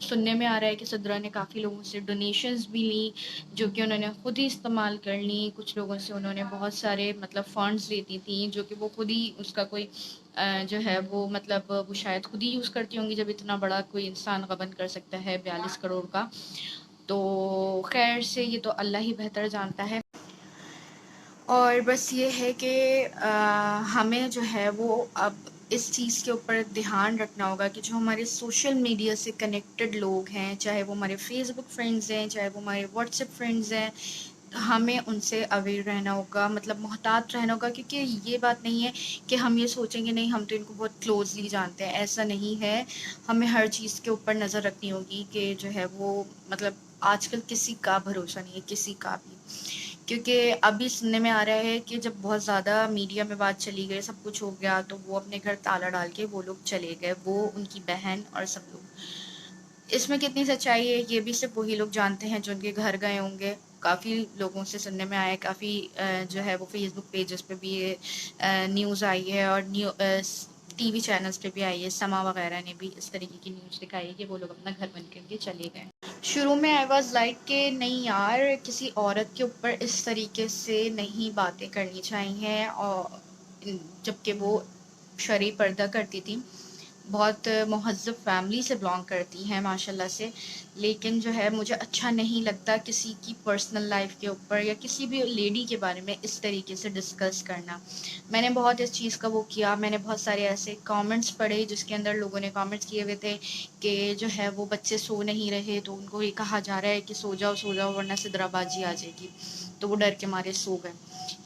سننے میں آ رہا ہے کہ صدرہ نے کافی لوگوں سے ڈونیشنز بھی لیں جو کہ انہوں نے خود ہی استعمال کر لیں. کچھ لوگوں سے انہوں نے بہت سارے مطلب فنڈز لیتی تھیں جو کہ وہ خود ہی اس کا کوئی جو ہے وہ مطلب وہ شاید خود ہی یوز کرتی ہوں گی جب اتنا بڑا کوئی انسان غبن کر سکتا ہے 42 کروڑ کا. تو خیر سے یہ تو اللہ ہی بہتر جانتا ہے. اور بس یہ ہے کہ ہمیں جو ہے وہ اب اس چیز کے اوپر دھیان رکھنا ہوگا کہ جو ہمارے سوشل میڈیا سے کنیکٹڈ لوگ ہیں، چاہے وہ ہمارے فیس بک فرینڈز ہیں، چاہے وہ ہمارے واٹس ایپ فرینڈز ہیں، ہمیں ان سے اویئر رہنا ہوگا، مطلب محتاط رہنا ہوگا. کیونکہ یہ بات نہیں ہے کہ ہم یہ سوچیں گے نہیں ہم تو ان کو بہت کلوزلی جانتے ہیں، ایسا نہیں ہے. ہمیں ہر چیز کے اوپر نظر رکھنی ہوگی کہ جو ہے وہ مطلب آج کل کسی کا بھروسہ نہیں ہے، کسی کا بھی. کیونکہ ابھی سننے میں آ رہا ہے کہ جب بہت زیادہ میڈیا میں بات چلی گئی، سب کچھ ہو گیا، تو وہ اپنے گھر تالا ڈال کے وہ لوگ چلے گئے، وہ ان کی بہن اور سب لوگ. اس میں کتنی سچائی ہے یہ بھی صرف وہی لوگ جانتے ہیں جو ان کے گھر گئے ہوں گے. کافی لوگوں سے سننے میں آیا، کافی جو ہے وہ فیس بک پیجز پہ بھی یہ نیوز آئی ہے، اور ٹی وی چینلز پہ بھی آئی ہے. سما وغیرہ نے بھی اس طریقے کی نیوز دکھائی ہے کہ وہ لوگ اپنا گھر بند کر کے چلے گئے. شروع میں آئی واز لائک کہ نہیں یار کسی عورت کے اوپر اس طریقے سے نہیں باتیں کرنی چاہیے، اور جبکہ وہ شرعی پردہ کرتی تھی، بہت مہذب فیملی سے بلانگ کرتی ہیں ماشاءاللہ سے. لیکن جو ہے مجھے اچھا نہیں لگتا کسی کی پرسنل لائف کے اوپر یا کسی بھی لیڈی کے بارے میں اس طریقے سے ڈسکس کرنا. میں نے بہت اس چیز کا وہ کیا، میں نے بہت سارے ایسے کامنٹس پڑھے جس کے اندر لوگوں نے کامنٹس کیے ہوئے تھے کہ جو ہے وہ بچے سو نہیں رہے تو ان کو یہ کہا جا رہا ہے کہ سو جاؤ ورنہ سدرا بازی آ جائے گی، تو وہ ڈر کے مارے سو گئے.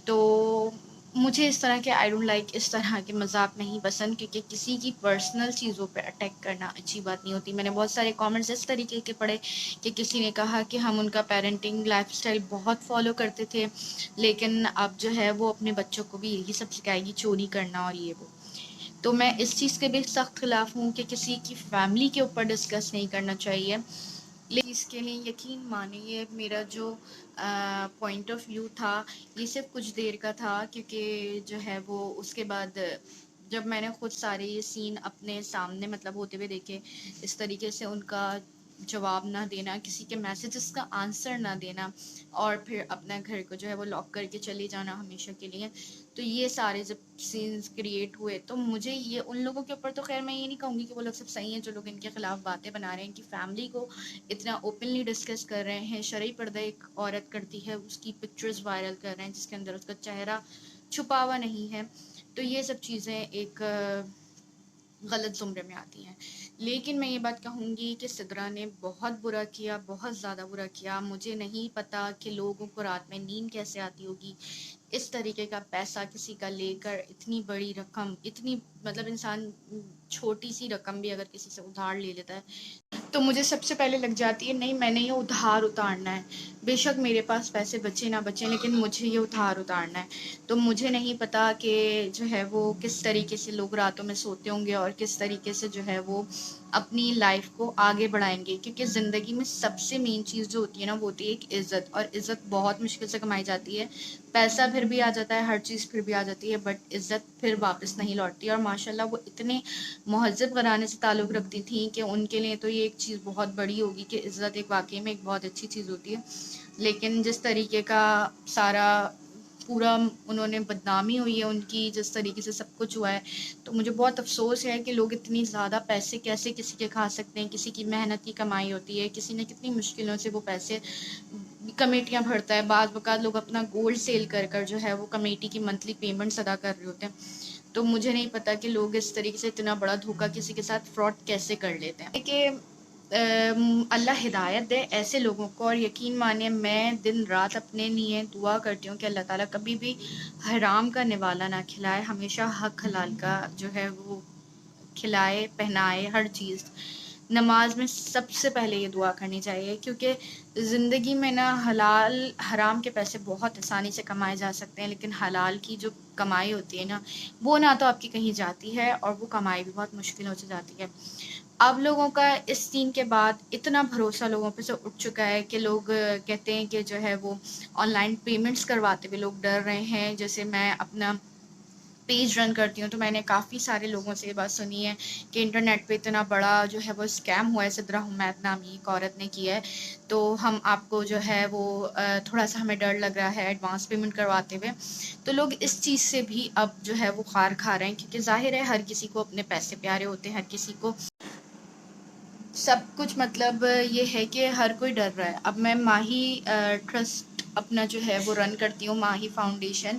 تو مجھے اس طرح کے آئی ڈونٹ لائک اس طرح کے مذاق نہیں پسند، کیونکہ کسی کی پرسنل چیزوں پہ اٹیک کرنا اچھی بات نہیں ہوتی. میں نے بہت سارے کامنٹس اس طریقے کے پڑھے کہ کسی نے کہا کہ ہم ان کا پیرنٹنگ لائف اسٹائل بہت فالو کرتے تھے، لیکن اب جو ہے وہ اپنے بچوں کو بھی یہی سب سکھائے گی، چوری کرنا اور یہ وہ. تو میں اس چیز کے بھی سخت خلاف ہوں کہ کسی کی فیملی کے اوپر ڈسکس نہیں کرنا چاہیے. لیکن اس کے لیے یقین مانیے میرا جو پوائنٹ آف ویو تھا یہ صرف کچھ دیر کا تھا، کیونکہ جو ہے وہ اس کے بعد جب میں نے خود سارے یہ سین اپنے سامنے مطلب ہوتے ہوئے دیکھے، اس طریقے سے ان کا جواب نہ دینا، کسی کے میسیجز کا آنسر نہ دینا، اور پھر اپنا گھر کو جو ہے وہ لاک کر کے چلے جانا ہمیشہ کے لیے، تو یہ سارے جب سینز کریٹ ہوئے تو مجھے یہ ان لوگوں کے اوپر تو خیر میں یہ نہیں کہوں گی کہ وہ لوگ سب صحیح ہیں جو لوگ ان کے خلاف باتیں بنا رہے ہیں، ان کی فیملی کو اتنا اوپنلی ڈسکس کر رہے ہیں. شرعی پردہ ایک عورت کرتی ہے، اس کی پکچرز وائرل کر رہے ہیں جس کے اندر اس کا چہرہ چھپا ہوا نہیں ہے. تو یہ سب چیزیں ایک غلط زمرے میں آتی ہیں. لیکن میں یہ بات کہوں گی کہ سدرا نے بہت برا کیا، بہت زیادہ برا کیا. مجھے نہیں پتا کہ لوگوں کو رات میں نیند کیسے آتی ہوگی اس طریقے کا پیسہ کسی کا لے کر. اتنی بڑی رقم، اتنی مطلب انسان چھوٹی سی رقم بھی اگر کسی سے ادھار لے لیتا ہے تو مجھے سب سے پہلے لگ جاتی ہے نہیں میں نے یہ ادھار اتارنا ہے. بے شک میرے پاس پیسے بچے نہ بچے لیکن مجھے یہ ادھار اتارنا ہے. تو مجھے نہیں پتا کہ جو ہے وہ کس طریقے سے لوگ راتوں میں سوتے ہوں گے اور کس طریقے سے جو ہے وہ اپنی لائف کو آگے بڑھائیں گے. کیونکہ زندگی میں سب سے مین چیز جو ہوتی ہے نا وہ ہوتی ہے ایک عزت، اور عزت بہت مشکل سے کمائی جاتی ہے. پیسہ پھر بھی آ جاتا ہے، ہر چیز پھر بھی آ جاتی ہے، بٹ عزت پھر واپس نہیں لوٹتی. اور ماشاءاللہ وہ اتنے مہذب گھرانے سے تعلق رکھتی تھیں کہ ان کے لیے تو یہ ایک چیز بہت بڑی ہوگی کہ عزت ایک واقعی میں ایک بہت اچھی چیز ہوتی ہے. لیکن جس طریقے کا سارا پورا انہوں نے بدنامی ہوئی ہے ان کی، جس طریقے سے سب کچھ ہوا ہے، تو مجھے بہت افسوس ہے کہ لوگ اتنی زیادہ پیسے کیسے کسی کے کھا سکتے ہیں. کسی کی محنت کی کمائی ہوتی ہے، کسی نے کتنی مشکلوں سے وہ پیسے کمیٹیاں بھرتا ہے. بعض اوقات لوگ اپنا گولڈ سیل کر کر جو ہے وہ کمیٹی کی منتھلی پیمنٹس ادا کر رہے ہوتے ہیں. تو مجھے نہیں پتا کہ لوگ اس طریقے سے اتنا بڑا دھوکہ کسی کے ساتھ فراڈ کیسے کر لیتے ہیں. کہ اللہ ہدایت دے ایسے لوگوں کو. اور یقین مانیں میں دن رات اپنے لیے دعا کرتی ہوں کہ اللہ تعالیٰ کبھی بھی حرام کا نوالا نہ کھلائے، ہمیشہ حق حلال کا جو ہے وہ کھلائے پہنائے ہر چیز. نماز میں سب سے پہلے یہ دعا کرنی چاہیے، کیونکہ زندگی میں نا حلال حرام کے پیسے بہت آسانی سے کمائے جا سکتے ہیں، لیکن حلال کی جو کمائی ہوتی ہے نا وہ نہ تو آپ کی کہیں جاتی ہے اور وہ کمائی بھی بہت مشکلوں سے جاتی ہے. اب لوگوں کا اس دین کے بعد اتنا بھروسہ لوگوں پہ سے اٹھ چکا ہے کہ لوگ کہتے ہیں کہ جو ہے وہ آن لائن پیمنٹس کرواتے ہوئے لوگ ڈر رہے ہیں. جیسے میں اپنا پیج رن کرتی ہوں، تو میں نے کافی سارے لوگوں سے یہ بات سنی ہے کہ انٹرنیٹ پہ اتنا بڑا جو ہے وہ اسکیم ہوا ہے، سدرا حمید نامی ایک عورت نے کیا ہے، تو ہم آپ کو جو ہے وہ تھوڑا سا ہمیں ڈر لگ رہا ہے ایڈوانس پیمنٹ کرواتے ہوئے. تو لوگ اس چیز سے بھی اب جو ہے وہ خار کھا رہے ہیں، کیونکہ ظاہر ہے ہر کسی کو اپنے پیسے پیارے ہوتے ہیں، ہر کسی کو سب کچھ، مطلب یہ ہے کہ ہر کوئی ڈر رہا ہے. اب میں ماہی ٹرسٹ اپنا جو ہے وہ رن کرتی ہوں، ماہی فاؤنڈیشن.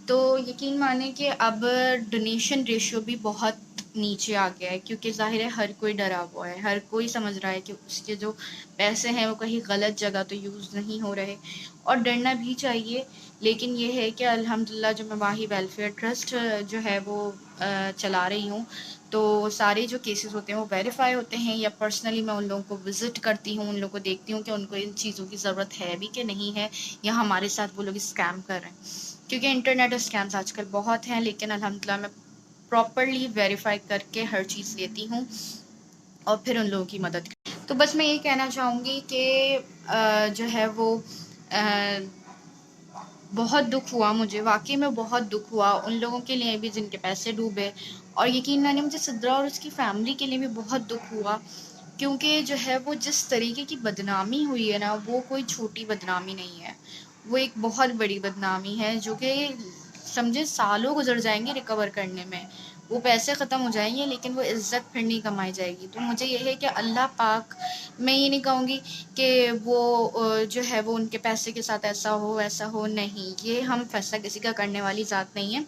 تو یقین مانیں کہ اب ڈونیشن ریشیو بھی بہت نیچے آ گیا ہے، کیونکہ ظاہر ہے ہر کوئی ڈرا ہوا ہے، ہر کوئی سمجھ رہا ہے کہ اس کے جو پیسے ہیں وہ کہیں غلط جگہ تو یوز نہیں ہو رہے، اور ڈرنا بھی چاہیے. لیکن یہ ہے کہ الحمدللہ جو میں ماہی ویلفیئر ٹرسٹ جو ہے وہ چلا رہی ہوں، تو سارے جو کیسز ہوتے ہیں وہ ویریفائی ہوتے ہیں، یا پرسنلی میں ان لوگوں کو وزٹ کرتی ہوں، ان لوگوں کو دیکھتی ہوں کہ ان کو ان چیزوں کی ضرورت ہے بھی کہ نہیں ہے، یا ہمارے ساتھ وہ لوگ اسکیم کر رہے ہیں. کیونکہ انٹرنیٹ اسکیمز آج کل بہت ہیں، لیکن الحمدللہ میں پراپرلی ویریفائی کر کے ہر چیز لیتی ہوں اور پھر ان لوگوں کی مدد کرتی ہوں. تو بس میں یہ کہنا چاہوں گی کہ جو ہے وہ بہت دکھ ہوا، مجھے واقعی میں بہت دکھ ہوا ان لوگوں کے لیے بھی جن کے پیسے ڈوبے، اور یقین مانیے مجھے سدرا اور اس کی فیملی کے لیے بھی بہت دکھ ہوا، کیونکہ جو ہے وہ جس طریقے کی بدنامی ہوئی ہے نا، وہ کوئی چھوٹی بدنامی نہیں ہے، وہ ایک بہت بڑی بدنامی ہے، جو کہ سمجھے سالوں گزر جائیں گے ریکور کرنے میں. وہ پیسے ختم ہو جائیں گے لیکن وہ عزت پھر نہیں کمائی جائے گی. تو مجھے یہ ہے کہ اللہ پاک، میں یہ نہیں کہوں گی کہ وہ جو ہے وہ ان کے پیسے کے ساتھ ایسا ہو ایسا ہو، نہیں، یہ ہم فیصلہ کسی کا کرنے والی ذات نہیں ہے،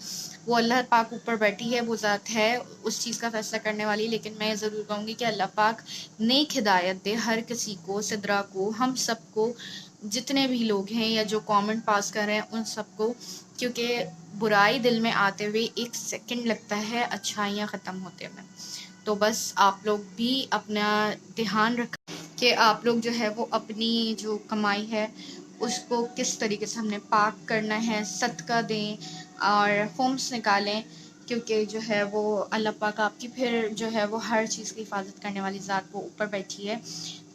وہ اللہ پاک اوپر بیٹھی ہے، وہ ذات ہے اس چیز کا فیصلہ کرنے والی. لیکن میں یہ ضرور کہوں گی کہ اللہ پاک نیک ہدایت دے ہر کسی کو، سدرا کو، ہم سب کو، جتنے بھی لوگ ہیں یا جو کامنٹ پاس کر رہے ہیں ان سب کو، کیونکہ برائی دل میں آتے ہوئے ایک سیکنڈ لگتا ہے اچھائیاں ختم ہوتے ہوئے. تو بس آپ لوگ بھی اپنا دھیان رکھیں کہ آپ لوگ جو ہے وہ اپنی جو کمائی ہے اس کو کس طریقے سے ہم نے پاک کرنا ہے، صدقہ دیں اور فارمس نکالیں، کیونکہ جو ہے وہ اللہ پاک آپ کی پھر جو ہے وہ ہر چیز کی حفاظت کرنے والی ذات وہ اوپر بیٹھی ہے.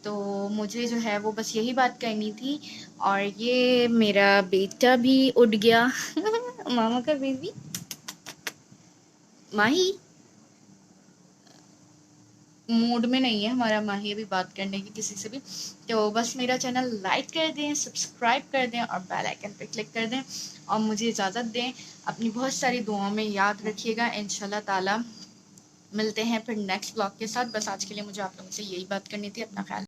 تو مجھے جو ہے وہ بس یہی بات کرنی تھی. اور یہ میرا بیٹا بھی اٹھ گیا ماما کا بیبی ماہی موڈ میں نہیں ہے ہمارا ماہی ابھی بات کرنے کی کسی سے بھی. تو بس میرا چینل لائک کر دیں، سبسکرائب کر دیں اور بیل آئیکن پہ کلک کر دیں، اور مجھے اجازت دیں. اپنی بہت ساری دعاؤں میں یاد رکھیے گا. انشاءاللہ تعالی ملتے ہیں پھر نیکسٹ بلاگ کے ساتھ. بس آج کے لیے مجھے آپ لوگوں سے یہی بات کرنی تھی. اپنا خیال